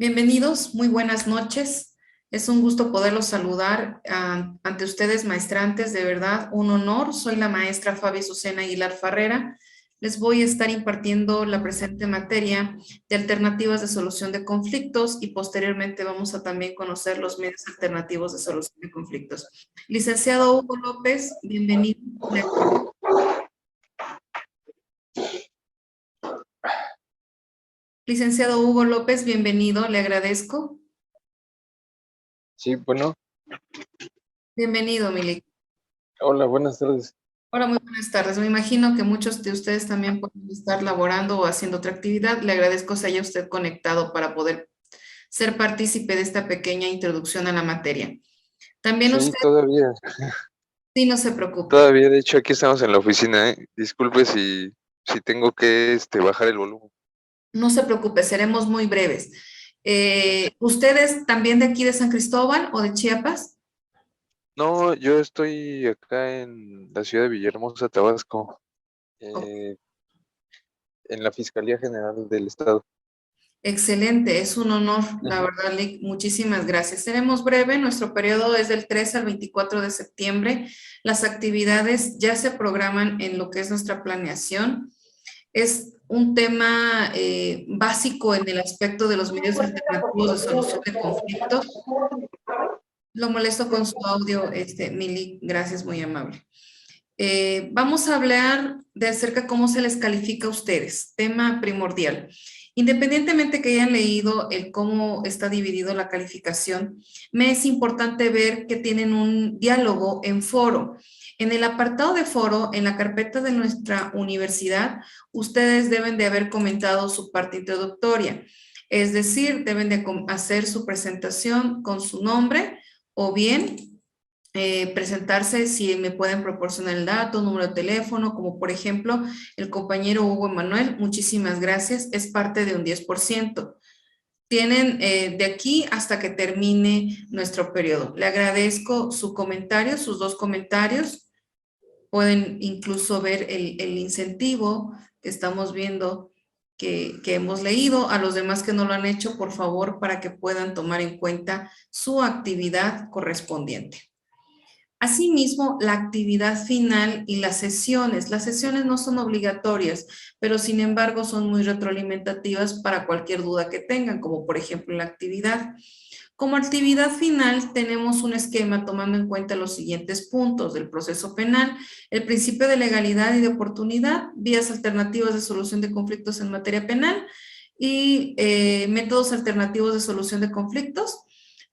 Bienvenidos, muy buenas noches. Es un gusto poderlos saludar ante ustedes, maestrantes, de verdad, un honor. Soy la maestra Fabi Susana Aguilar Farrera. Les voy a estar impartiendo la presente materia de alternativas de solución de conflictos y posteriormente vamos a también conocer los medios alternativos de solución de conflictos. Licenciado Hugo López, bienvenido. Licenciado Hugo López, bienvenido, le agradezco. Sí, bueno. Bienvenido, Mili. Hola, buenas tardes. Hola, muy buenas tardes. Me imagino que muchos de ustedes también pueden estar laborando o haciendo otra actividad. Le agradezco se haya usted conectado para poder ser partícipe de esta pequeña introducción a la materia. También Sí, usted, todavía, sí, no se preocupe. todavía, de hecho, aquí estamos en la oficina, ¿eh? Disculpe si tengo que bajar el volumen. No se preocupe, seremos muy breves. ¿Ustedes también de aquí de San Cristóbal o de Chiapas? No, yo estoy acá en la ciudad de Villahermosa, Tabasco, Oh, eh, en la Fiscalía General del Estado. excelente, es un honor, la Ujú. verdad, Lick. Muchísimas gracias. Seremos breve, nuestro periodo es del 3 al 24 de septiembre. Las actividades ya se programan en lo que es nuestra planeación. Es un tema básico en el aspecto de los medios alternativos de solución de conflictos. Lo molesto con su audio, Mili, gracias, muy amable. Vamos a hablar de acerca cómo se les califica a ustedes, tema primordial. Independientemente que hayan leído el cómo está dividido la calificación, me es importante ver que tienen un diálogo en foro. En el apartado de foro, en la carpeta de nuestra universidad, ustedes deben de haber comentado su parte introductoria, es decir, deben de hacer su presentación con su nombre o bien presentarse si me pueden proporcionar el dato, número de teléfono, como por ejemplo el compañero Hugo Emanuel, muchísimas gracias, es parte de un 10%. Tienen de aquí hasta que termine nuestro periodo. Le agradezco su comentario, sus dos comentarios. Pueden incluso ver el incentivo que estamos viendo que hemos leído. A los demás que no lo han hecho, por favor, para que puedan tomar en cuenta su actividad correspondiente. Asimismo, la actividad final y las sesiones no son obligatorias, pero sin embargo son muy retroalimentativas para cualquier duda que tengan, como por ejemplo la actividad. Como actividad final tenemos un esquema tomando en cuenta los siguientes puntos del proceso penal, el principio de legalidad y de oportunidad, vías alternativas de solución de conflictos en materia penal y métodos alternativos de solución de conflictos,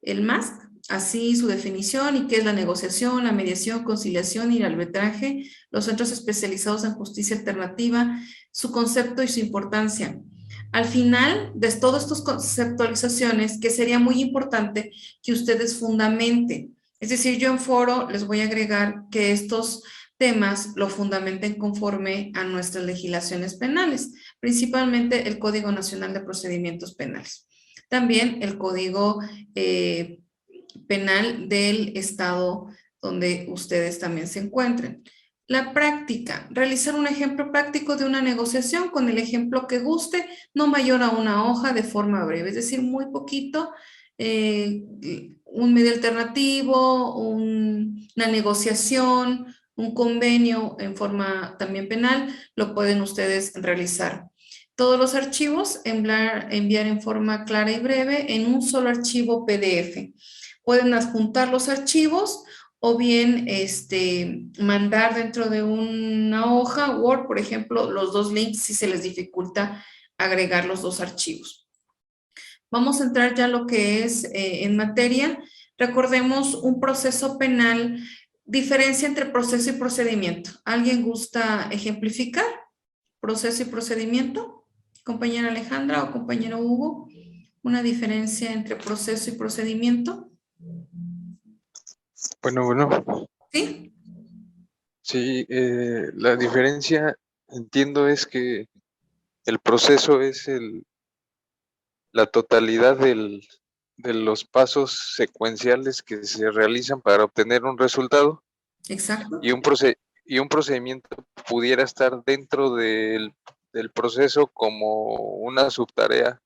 el MASC, así su definición y qué es la negociación, la mediación, conciliación y el arbitraje, los centros especializados en justicia alternativa, su concepto y su importancia. Al final de todas estas conceptualizaciones, que sería muy importante que ustedes fundamenten. Es decir, yo en foro les voy a agregar que estos temas lo fundamenten conforme a nuestras legislaciones penales, principalmente el Código Nacional de Procedimientos Penales. También el Código Penal del estado donde ustedes también se encuentren. La práctica, realizar un ejemplo práctico de una negociación con el ejemplo que guste, no mayor a una hoja de forma breve, es decir, muy poquito, eh, un medio alternativo, una negociación, un convenio en forma también penal, lo pueden ustedes realizar. Todos los archivos enviar en forma clara y breve en un solo archivo PDF. Pueden adjuntar los archivos o bien mandar dentro de una hoja Word, por ejemplo, los dos links si se les dificulta agregar los dos archivos. Vamos a entrar ya a lo que es en materia. Recordemos un proceso penal, diferencia entre proceso y procedimiento. ¿Alguien gusta ejemplificar proceso y procedimiento? Compañera Alejandra o compañero Hugo, una diferencia entre proceso y procedimiento. Bueno, ¿Sí? sí, la diferencia, entiendo, es que el proceso es la totalidad de los pasos secuenciales que se realizan para obtener un resultado. Exacto. Y y un procedimiento pudiera estar dentro del proceso como una subtarea.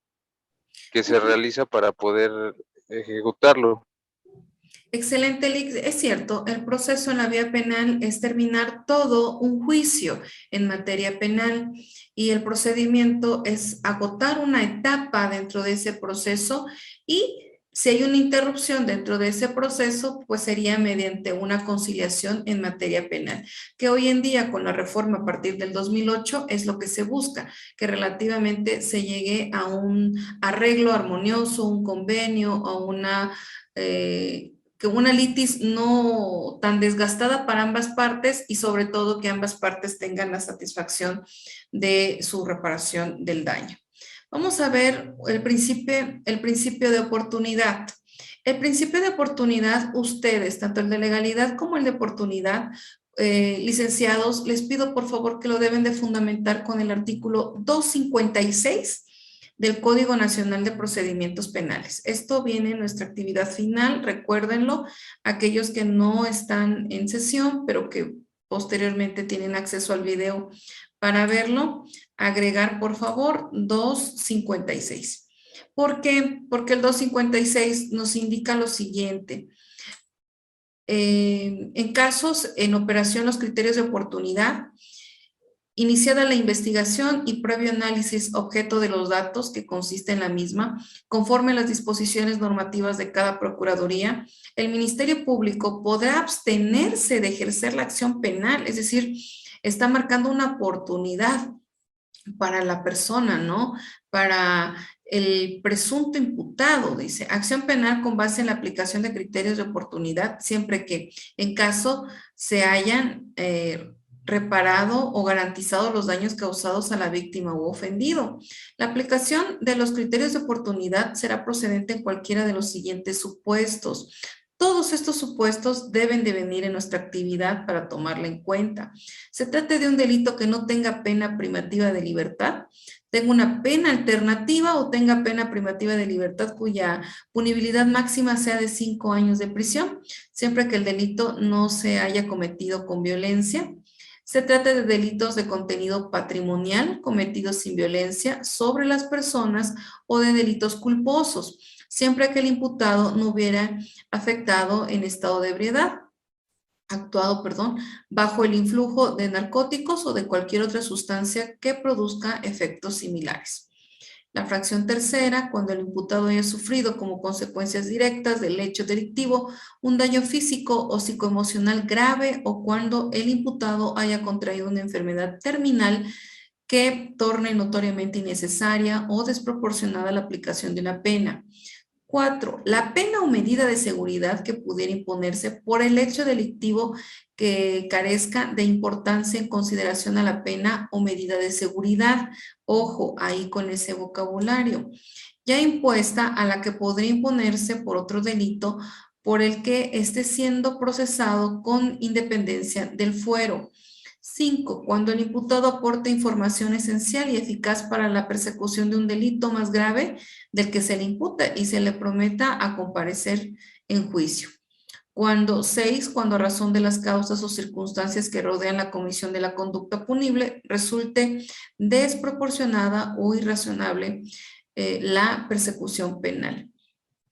que se realiza para poder ejecutarlo. Excelente, Lix. Es cierto, el proceso en la vía penal es terminar todo un juicio en materia penal y el procedimiento es agotar una etapa dentro de ese proceso y si hay una interrupción dentro de ese proceso, pues sería mediante una conciliación en materia penal, que hoy en día con la reforma a partir del 2008 es lo que se busca, que relativamente se llegue a un arreglo armonioso, un convenio o una... que una litis no tan desgastada para ambas partes y sobre todo que ambas partes tengan la satisfacción de su reparación del daño. Vamos a ver el principio de oportunidad. El principio de oportunidad, ustedes, tanto el de legalidad como el de oportunidad, licenciados, les pido por favor que lo deben de fundamentar con el artículo 256 del Código Nacional de Procedimientos Penales. Esto viene en nuestra actividad final, recuérdenlo, aquellos que no están en sesión, pero que posteriormente tienen acceso al video para verlo, agregar por favor 256. ¿Por qué? Porque el 256 nos indica lo siguiente. En casos, en operación, los criterios de oportunidad, iniciada la investigación y previo análisis objeto de los datos que consiste en la misma, conforme a las disposiciones normativas de cada procuraduría, el Ministerio Público podrá abstenerse de ejercer la acción penal, es decir, está marcando una oportunidad para la persona, ¿no? Para el presunto imputado, dice, acción penal con base en la aplicación de criterios de oportunidad, siempre que en caso se hayan reparado o garantizado los daños causados a la víctima u ofendido. La aplicación de los criterios de oportunidad será procedente en cualquiera de los siguientes supuestos. Todos estos supuestos deben de venir en nuestra actividad para tomarla en cuenta. Se trata de un delito que no tenga pena privativa de libertad, tenga una pena alternativa o tenga pena privativa de libertad cuya punibilidad máxima sea de 5 años de prisión, siempre que el delito no se haya cometido con violencia. Se trata de delitos de contenido patrimonial cometidos sin violencia sobre las personas o de delitos culposos, siempre que el imputado no hubiera afectado en estado de ebriedad, actuado, bajo el influjo de narcóticos o de cualquier otra sustancia que produzca efectos similares. La fracción tercera, cuando el imputado haya sufrido como consecuencias directas del hecho delictivo un daño físico o psicoemocional grave o cuando el imputado haya contraído una enfermedad terminal que torne notoriamente innecesaria o desproporcionada la aplicación de una pena. 4. La pena o medida de seguridad que pudiera imponerse por el hecho delictivo que carezca de importancia en consideración a la pena o medida de seguridad. Ojo, ahí con ese vocabulario. Ya impuesta a la que podría imponerse por otro delito por el que esté siendo procesado con independencia del fuero. 5. Cuando el imputado aporte información esencial y eficaz para la persecución de un delito más grave del que se le imputa y se le prometa a comparecer en juicio. 6. Cuando a razón de las causas o circunstancias que rodean la comisión de la conducta punible resulte desproporcionada o irrazonable la persecución penal.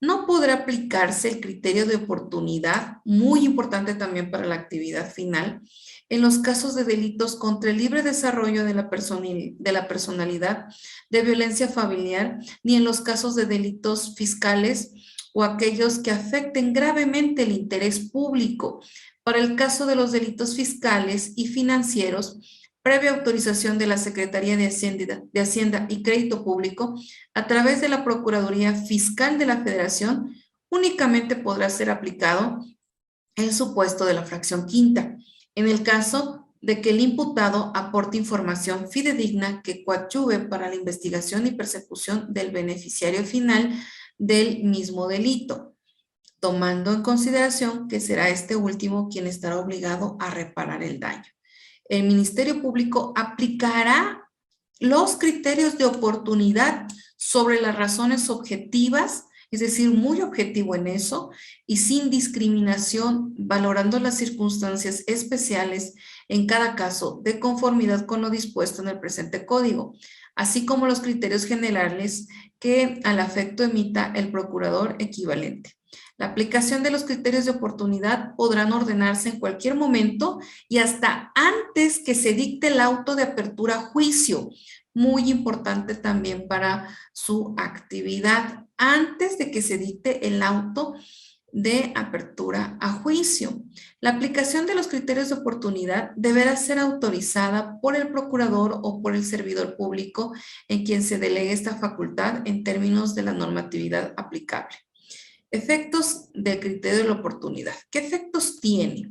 No podrá aplicarse el criterio de oportunidad, muy importante también para la actividad final, en los casos de delitos contra el libre desarrollo de la personalidad, de violencia familiar, ni en los casos de delitos fiscales o aquellos que afecten gravemente el interés público. Para el caso de los delitos fiscales y financieros, previa autorización de la Secretaría de Hacienda y Crédito Público, a través de la Procuraduría Fiscal de la Federación, únicamente podrá ser aplicado el supuesto de la fracción quinta, en el caso de que el imputado aporte información fidedigna que coadyuve para la investigación y persecución del beneficiario final del mismo delito, tomando en consideración que será este último quien estará obligado a reparar el daño. El Ministerio Público aplicará los criterios de oportunidad sobre las razones objetivas, es decir, muy objetivo en eso, y sin discriminación, valorando las circunstancias especiales en cada caso de conformidad con lo dispuesto en el presente código. así como los criterios generales que al afecto emita el procurador equivalente. La aplicación de los criterios de oportunidad podrán ordenarse en cualquier momento y hasta antes que se dicte el auto de apertura a juicio. Muy importante también para su actividad, antes de que se dicte el auto de apertura a juicio. La aplicación de los criterios de oportunidad deberá ser autorizada por el procurador o por el servidor público en quien se delegue esta facultad en términos de la normatividad aplicable. Efectos del criterio de la oportunidad. ¿Qué efectos tiene?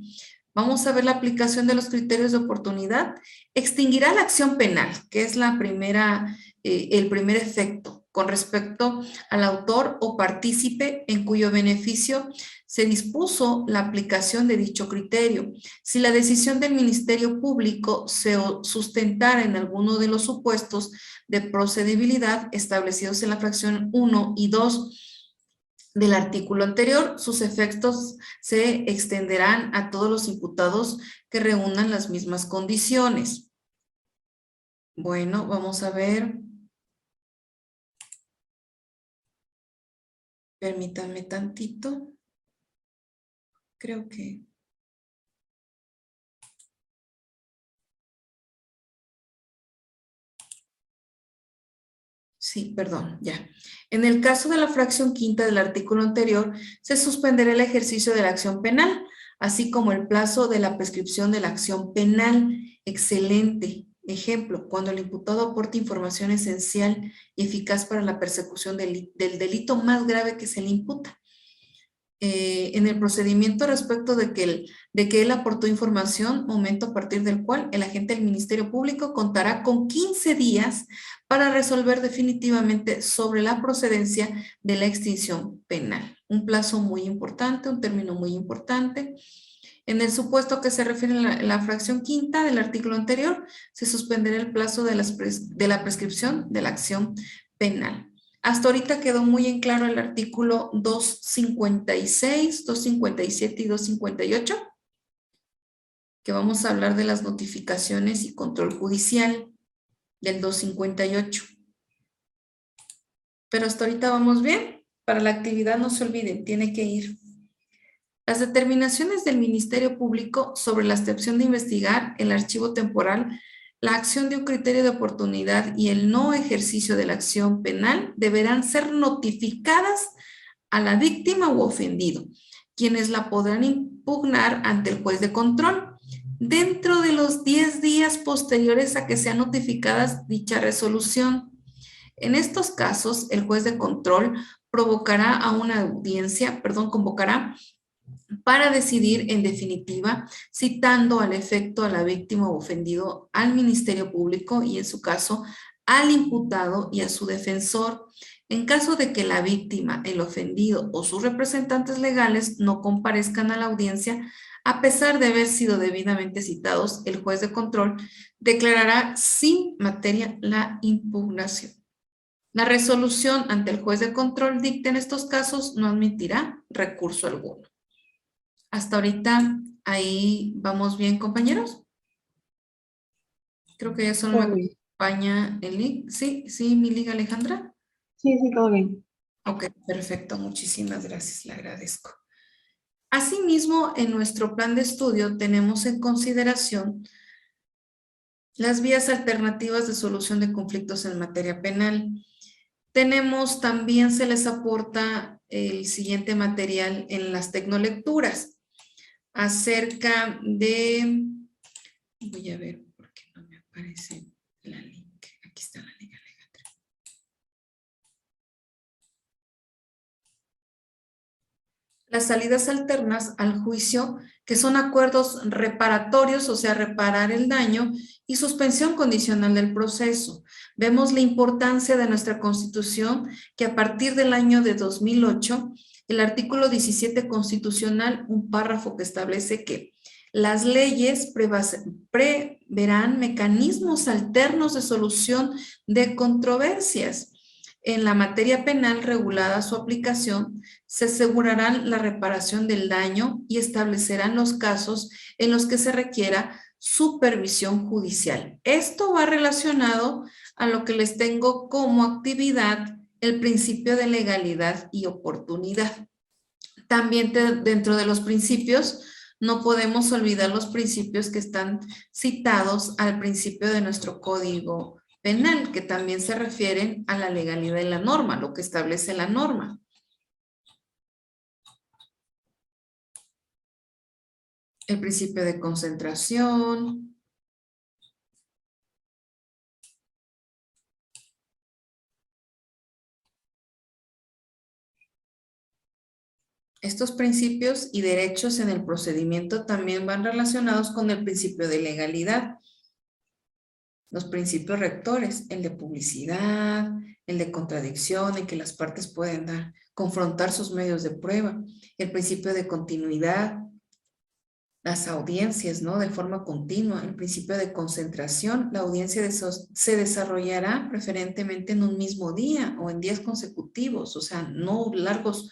Vamos a ver la aplicación de los criterios de oportunidad. Extinguirá la acción penal, que es el primer efecto con respecto al autor o partícipe en cuyo beneficio se dispuso la aplicación de dicho criterio. Si la decisión del Ministerio Público se sustentara en alguno de los supuestos de procedibilidad establecidos en la fracción 1 y 2 del artículo anterior, sus efectos se extenderán a todos los imputados que reúnan las mismas condiciones. Bueno, vamos a ver. Permítanme tantito. Creo que... Sí, perdón, ya. En el caso de la fracción quinta del artículo anterior, se suspenderá el ejercicio de la acción penal, así como el plazo de la prescripción de la acción penal. Excelente. Ejemplo, cuando el imputado aporte información esencial y eficaz para la persecución del delito más grave que se le imputa. En el procedimiento respecto de que él aportó información, momento a partir del cual el agente del Ministerio Público contará con 15 días para resolver definitivamente sobre la procedencia de la extinción penal. Un plazo muy importante, un término muy importante. En el supuesto que se refiere a la fracción quinta del artículo anterior, se suspenderá el plazo de la prescripción de la acción penal. Hasta ahorita quedó muy en claro el artículo 256, 257 y 258, que vamos a hablar de las notificaciones y control judicial del 258. Pero hasta ahorita vamos bien. Para la actividad no se olviden, tiene que ir. Las determinaciones del Ministerio Público sobre la excepción de investigar el archivo temporal, la acción de un criterio de oportunidad y el no ejercicio de la acción penal deberán ser notificadas a la víctima u ofendido, quienes la podrán impugnar ante el juez de control dentro de los 10 días posteriores a que sean notificadas dicha resolución. En estos casos, el juez de control convocará para decidir en definitiva, citando al efecto a la víctima o ofendido, al Ministerio Público y en su caso al imputado y a su defensor. En caso de que la víctima, el ofendido o sus representantes legales no comparezcan a la audiencia, a pesar de haber sido debidamente citados, el juez de control declarará sin materia la impugnación. La resolución ante el juez de control dicta en estos casos no admitirá recurso alguno. Hasta ahorita, ahí vamos bien, compañeros. Creo que ya solo me acompaña el link. Sí, mi liga Alejandra. Sí, todo bien. Ok, perfecto. Muchísimas gracias, le agradezco. Asimismo, en nuestro plan de estudio tenemos en consideración las vías alternativas de solución de conflictos en materia penal. Tenemos también, se les aporta el siguiente material en las tecnolecturas. Acerca de, voy a ver por qué no me aparece la link, aquí está la liga Alejandra. Las salidas alternas al juicio, que son acuerdos reparatorios, o sea, reparar el daño y suspensión condicional del proceso. Vemos la importancia de nuestra Constitución, que a partir del año de 2008, el artículo 17 constitucional, un párrafo que establece que las leyes preverán mecanismos alternos de solución de controversias. En la materia penal regulada su aplicación, se asegurarán la reparación del daño y establecerán los casos en los que se requiera supervisión judicial. Esto va relacionado a lo que les tengo como actividad el principio de legalidad y oportunidad. También dentro de los principios, no podemos olvidar los principios que están citados al principio de nuestro Código Penal, que también se refieren a la legalidad y la norma, lo que establece la norma. El principio de concentración. Estos principios y derechos en el procedimiento también van relacionados con el principio de legalidad. Los principios rectores, el de publicidad, el de contradicción, en que las partes pueden confrontar sus medios de prueba, el principio de continuidad, las audiencias, ¿no? De forma continua, el principio de concentración, la audiencia se desarrollará preferentemente en un mismo día o en días consecutivos, o sea, no largos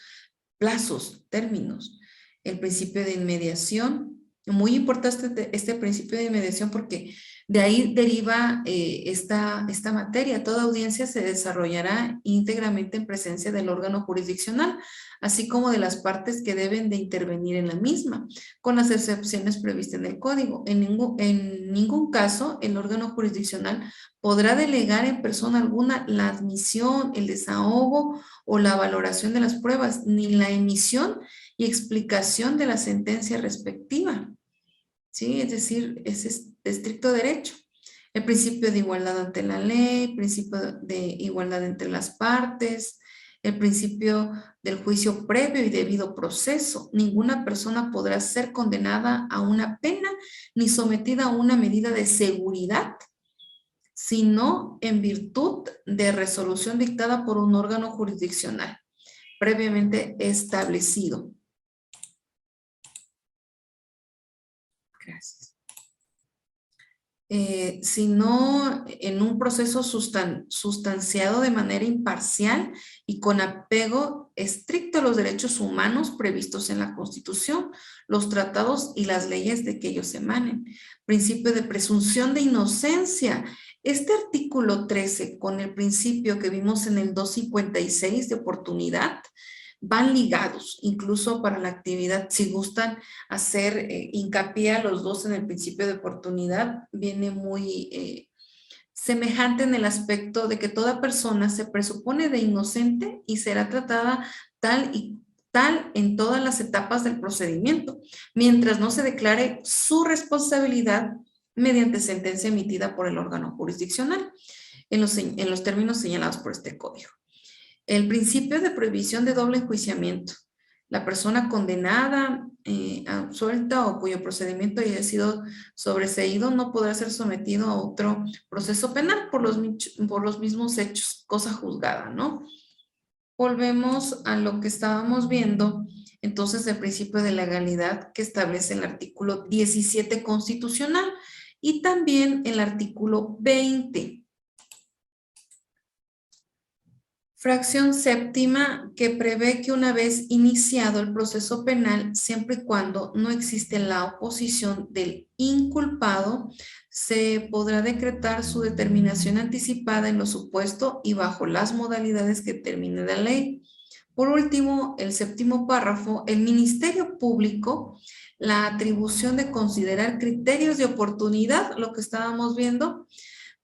plazos, términos. El principio de inmediación, muy importante este principio de inmediación porque de ahí deriva esta materia. Toda audiencia se desarrollará íntegramente en presencia del órgano jurisdiccional, así como de las partes que deben de intervenir en la misma, con las excepciones previstas en el código. En ningún caso el órgano jurisdiccional podrá delegar en persona alguna la admisión, el desahogo o la valoración de las pruebas, ni la emisión y explicación de la sentencia respectiva. ¿Sí? Es decir, es estricto derecho. El principio de igualdad ante la ley, principio de igualdad entre las partes, el principio del juicio previo y debido proceso. Ninguna persona podrá ser condenada a una pena ni sometida a una medida de seguridad, sino en virtud de resolución dictada por un órgano jurisdiccional previamente establecido. Gracias. Sino en un proceso sustanciado de manera imparcial y con apego estricto a los derechos humanos previstos en la Constitución, los tratados y las leyes de que ellos emanen. Principio de presunción de inocencia. Este artículo 13 con el principio que vimos en el 256 de oportunidad van ligados, incluso para la actividad, si gustan hacer hincapié a los dos en el principio de oportunidad, viene muy semejante en el aspecto de que toda persona se presupone de inocente y será tratada tal en todas las etapas del procedimiento, mientras no se declare su responsabilidad mediante sentencia emitida por el órgano jurisdiccional, en los términos señalados por este código. El principio de prohibición de doble enjuiciamiento. La persona condenada, absuelta o cuyo procedimiento haya sido sobreseído no podrá ser sometido a otro proceso penal por los mismos hechos, cosa juzgada, ¿no? Volvemos a lo que estábamos viendo, entonces el principio de legalidad que establece el artículo 17 constitucional y también el artículo 20. Fracción séptima que prevé que una vez iniciado el proceso penal, siempre y cuando no existe la oposición del inculpado, se podrá decretar su determinación anticipada en lo supuesto y bajo las modalidades que determine la ley. Por último, el séptimo párrafo, el Ministerio Público, la atribución de considerar criterios de oportunidad, lo que estábamos viendo,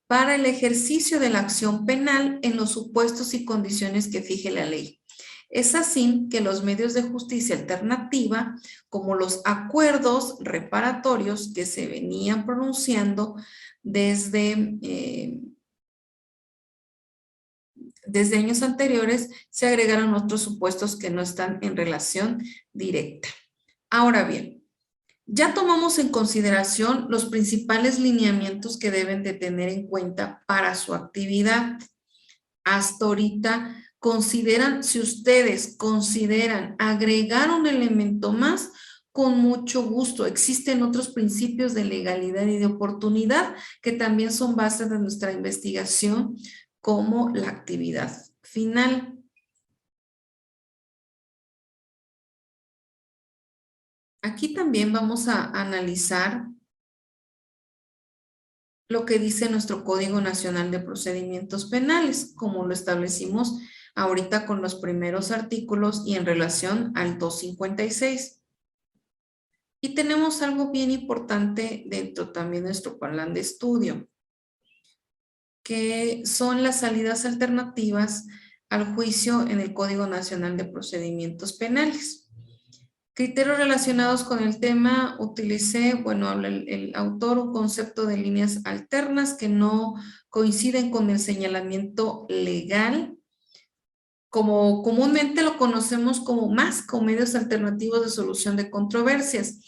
para el ejercicio de la acción penal en los supuestos y condiciones que fije la ley. Es así que los medios de justicia alternativa, como los acuerdos reparatorios que se venían pronunciando desde años anteriores, se agregaron otros supuestos que no están en relación directa. Ahora bien, ya tomamos en consideración los principales lineamientos que deben de tener en cuenta para su actividad. Hasta ahorita, si ustedes consideran agregar un elemento más, con mucho gusto. Existen otros principios de legalidad y de oportunidad que también son bases de nuestra investigación, como la actividad final. Aquí también vamos a analizar lo que dice nuestro Código Nacional de Procedimientos Penales, como lo establecimos ahorita con los primeros artículos y en relación al 256. Y tenemos algo bien importante dentro también de nuestro plan de estudio, que son las salidas alternativas al juicio en el Código Nacional de Procedimientos Penales. Criterios relacionados con el tema, utilicé, bueno, habla el autor, un concepto de líneas alternas que no coinciden con el señalamiento legal, como comúnmente lo conocemos como medios alternativos de solución de controversias.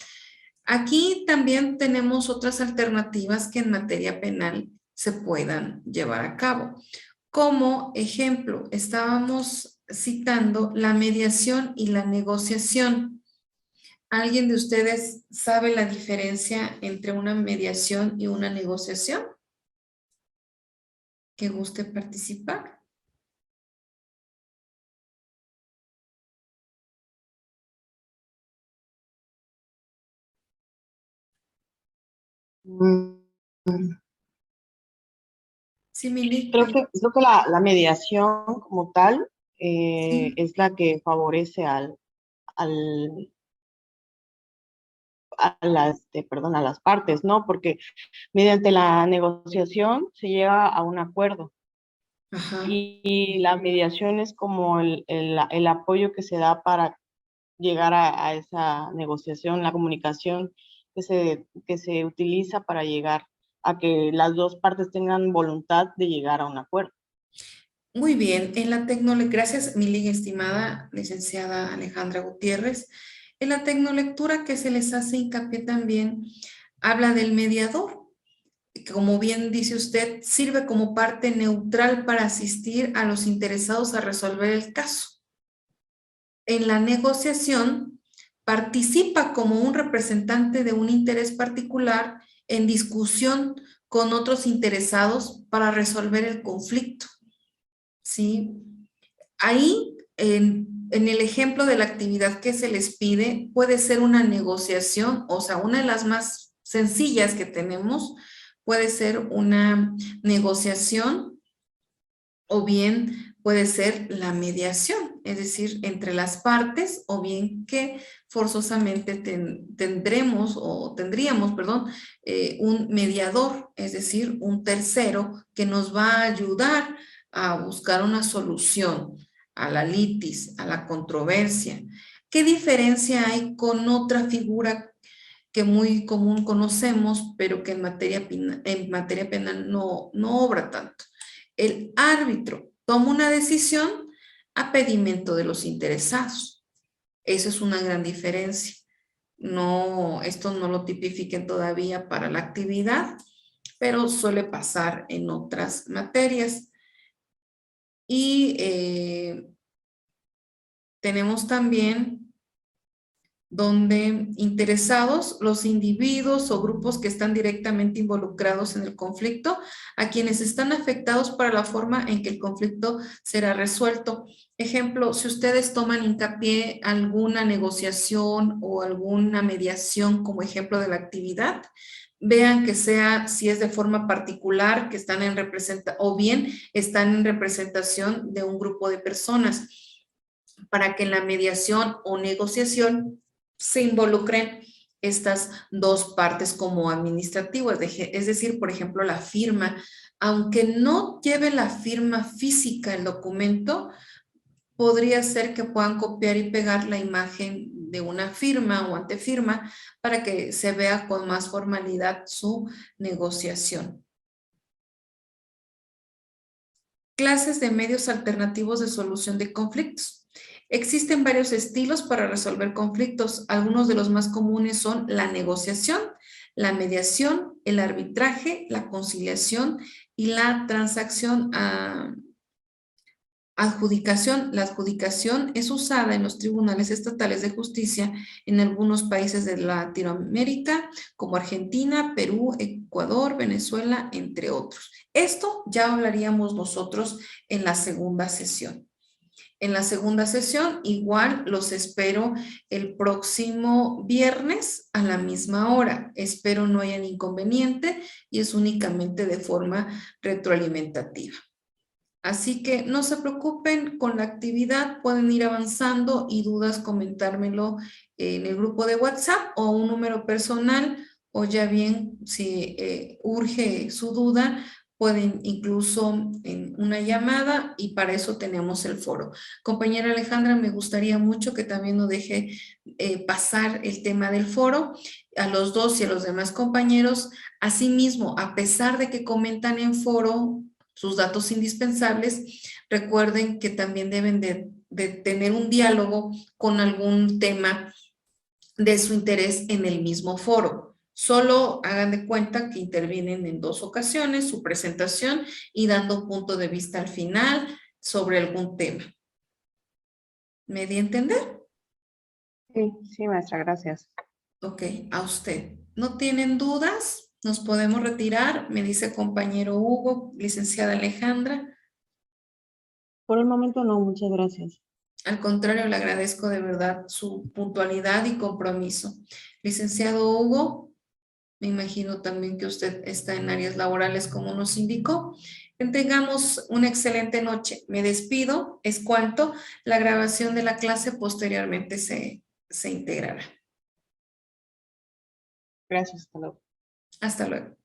Aquí también tenemos otras alternativas que en materia penal se puedan llevar a cabo. Como ejemplo, estábamos citando la mediación y la negociación. ¿Alguien de ustedes sabe la diferencia entre una mediación y una negociación? ¿Que guste participar? Mm, Sí, Mili. Creo que la mediación como tal Sí. es la que favorece al, a las partes, ¿no? Porque mediante la negociación se llega a un acuerdo Ajá. y la mediación es como el apoyo que se da para llegar a esa negociación, la comunicación que se utiliza para llegar a que las dos partes tengan voluntad de llegar a un acuerdo. Muy bien. En la tecnología, gracias, Mili, estimada licenciada Alejandra Gutiérrez. En la tecnolectura que se les hace hincapié también, habla del mediador, que como bien dice usted, sirve como parte neutral para asistir a los interesados a resolver el caso. En la negociación, participa como un representante de un interés particular en discusión con otros interesados para resolver el conflicto. ¿Sí? Ahí, en el ejemplo de la actividad que se les pide, puede ser una negociación, o sea, una de las más sencillas que tenemos puede ser una negociación o bien puede ser la mediación, es decir, entre las partes, o bien que forzosamente tendríamos, un mediador, es decir, un tercero que nos va a ayudar a buscar una solución a la litis, a la controversia. ¿Qué diferencia hay con otra figura que muy común conocemos, pero que en materia penal no obra tanto? El árbitro toma una decisión a pedimento de los interesados. Esa es una gran diferencia. No, esto no lo tipifiquen todavía para la actividad, pero suele pasar en otras materias. Y tenemos también donde interesados, los individuos o grupos que están directamente involucrados en el conflicto, a quienes están afectados para la forma en que el conflicto será resuelto. Ejemplo, si ustedes toman hincapié alguna negociación o alguna mediación como ejemplo de la actividad, vean que sea, si es de forma particular, que están en representación, o bien están en representación de un grupo de personas, para que en la mediación o negociación se involucren estas dos partes como administrativo, es decir, por ejemplo, la firma, aunque no lleve la firma física el documento, podría ser que puedan copiar y pegar la imagen de una firma o antefirma para que se vea con más formalidad su negociación. Clases de medios alternativos de solución de conflictos. Existen varios estilos para resolver conflictos. Algunos de los más comunes son la negociación, la mediación, el arbitraje, la conciliación y la transacción adjudicación. La adjudicación es usada en los tribunales estatales de justicia en algunos países de Latinoamérica, como Argentina, Perú, Ecuador, Venezuela, entre otros. Esto ya hablaríamos nosotros en la segunda sesión. en la segunda sesión. Igual los espero el próximo viernes a la misma hora. Espero no haya inconveniente y es únicamente de forma retroalimentativa. Así que no se preocupen con la actividad, pueden ir avanzando y dudas comentármelo en el grupo de WhatsApp o un número personal, o ya bien si urge su duda, pueden incluso en una llamada y para eso tenemos el foro. Compañera Alejandra, me gustaría mucho que también nos deje pasar el tema del foro a los dos y a los demás compañeros. Asimismo, a pesar de que comentan en foro sus datos indispensables, recuerden que también deben de tener un diálogo con algún tema de su interés en el mismo foro. Solo hagan de cuenta que intervienen en 2 ocasiones, su presentación y dando un punto de vista al final sobre algún tema. ¿Me di a entender? Sí, maestra, gracias. Ok, a usted. ¿No tienen dudas? ¿Nos podemos retirar? Me dice compañero Hugo, licenciada Alejandra. Por el momento no, muchas gracias. Al contrario, le agradezco de verdad su puntualidad y compromiso. Licenciado Hugo, me imagino también que usted está en áreas laborales como nos indicó. Que tengamos una excelente noche. Me despido, es cuanto. La grabación de la clase posteriormente se integrará. Gracias, hasta luego. Hasta luego.